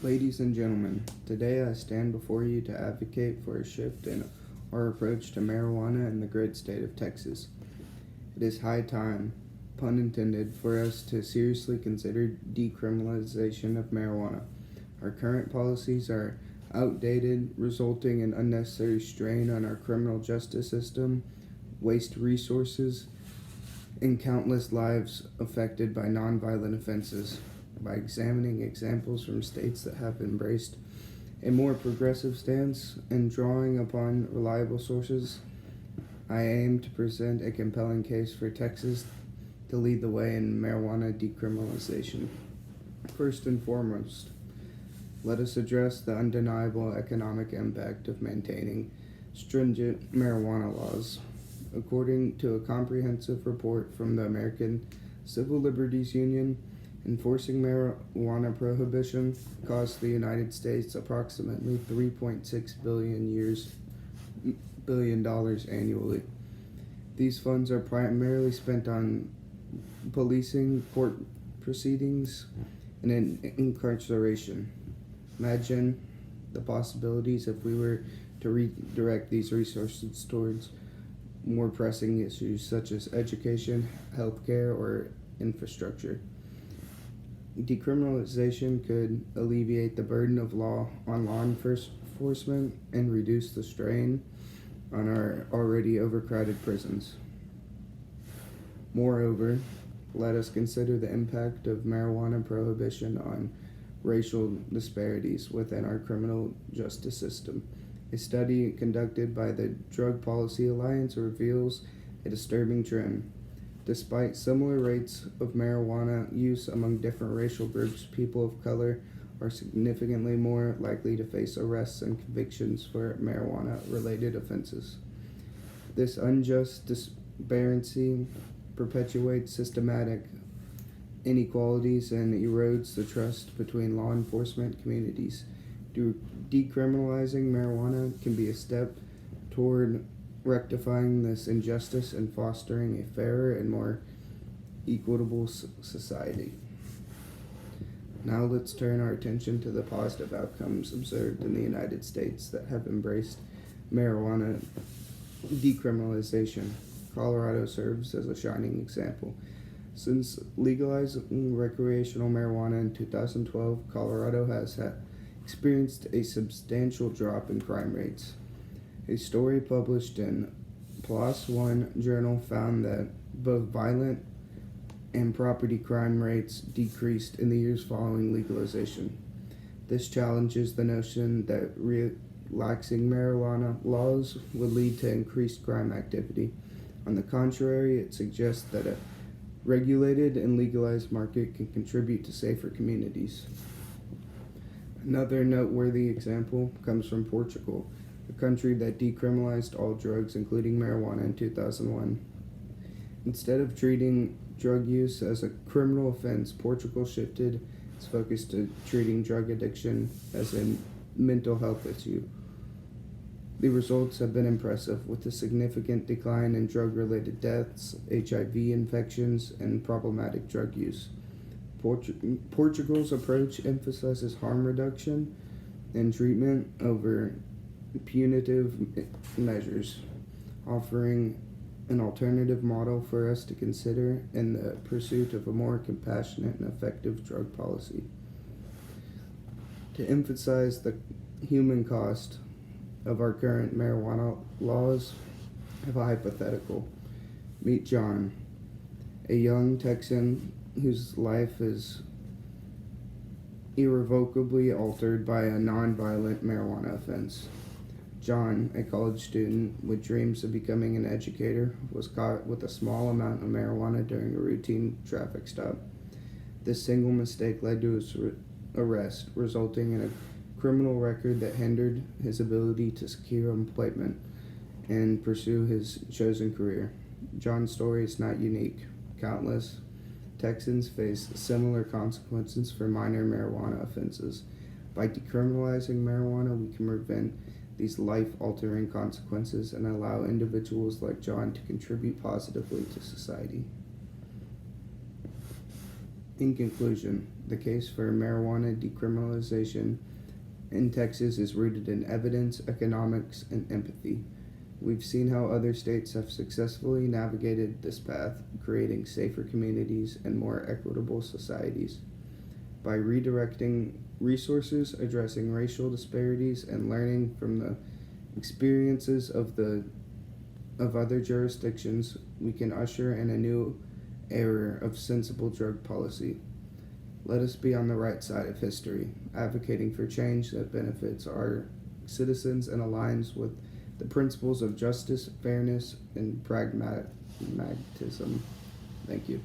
Ladies and gentlemen, today I stand before you to advocate for a shift in our approach to marijuana in the great state of Texas. It is high time, pun intended, for us to seriously consider decriminalization of marijuana. Our current policies are outdated, resulting in unnecessary strain on our criminal justice system, waste resources, and countless lives affected by nonviolent offenses. By examining examples from states that have embraced a more progressive stance and drawing upon reliable sources, I aim to present a compelling case for Texas to lead the way in marijuana decriminalization. First and foremost, let us address the undeniable economic impact of maintaining stringent marijuana laws. According to a comprehensive report from the American Civil Liberties Union, enforcing marijuana prohibition costs the United States approximately $3.6 billion annually. These funds are primarily spent on policing, court proceedings, and incarceration. Imagine the possibilities if we were to redirect these resources towards more pressing issues such as education, healthcare, or infrastructure. Decriminalization could alleviate the burden of law on law enforcement and reduce the strain on our already overcrowded prisons. Moreover, let us consider the impact of marijuana prohibition on racial disparities within our criminal justice system. A study conducted by the Drug Policy Alliance reveals a disturbing trend. Despite similar rates of marijuana use among different racial groups, people of color are significantly more likely to face arrests and convictions for marijuana-related offenses. This unjust disparity perpetuates systematic inequalities and erodes the trust between law enforcement communities. Decriminalizing marijuana can be a step toward rectifying this injustice and fostering a fairer and more equitable society. Now let's turn our attention to the positive outcomes observed in the United States that have embraced marijuana decriminalization. Colorado serves as a shining example. Since legalizing recreational marijuana in 2012, Colorado has experienced a substantial drop in crime rates. A story published in PLOS One journal found that both violent and property crime rates decreased in the years following legalization. This challenges the notion that relaxing marijuana laws would lead to increased crime activity. On the contrary, it suggests that a regulated and legalized market can contribute to safer communities. Another noteworthy example comes from Portugal, a country that decriminalized all drugs, including marijuana, in 2001. Instead of treating drug use as a criminal offense, Portugal shifted its focus to treating drug addiction as a mental health issue. The results have been impressive, with a significant decline in drug-related deaths, HIV infections, and problematic drug use. Portugal's approach emphasizes harm reduction and treatment over punitive measures, offering an alternative model for us to consider in the pursuit of a more compassionate and effective drug policy. To emphasize the human cost of our current marijuana laws, I have a hypothetical. Meet John, a young Texan whose life is irrevocably altered by a nonviolent marijuana offense. John, a college student with dreams of becoming an educator, was caught with a small amount of marijuana during a routine traffic stop. This single mistake led to his arrest, resulting in a criminal record that hindered his ability to secure employment and pursue his chosen career. John's story is not unique. Countless Texans face similar consequences for minor marijuana offenses. By decriminalizing marijuana, we can prevent these life-altering consequences and allow individuals like John to contribute positively to society. In conclusion, the case for marijuana decriminalization in Texas is rooted in evidence, economics, and empathy. We've seen how other states have successfully navigated this path, creating safer communities and more equitable societies. By redirecting resources, addressing racial disparities, and learning from the experiences of other jurisdictions, we can usher in a new era of sensible drug policy. Let us be on the right side of history, advocating for change that benefits our citizens and aligns with the principles of justice, fairness, and pragmatism. Thank you.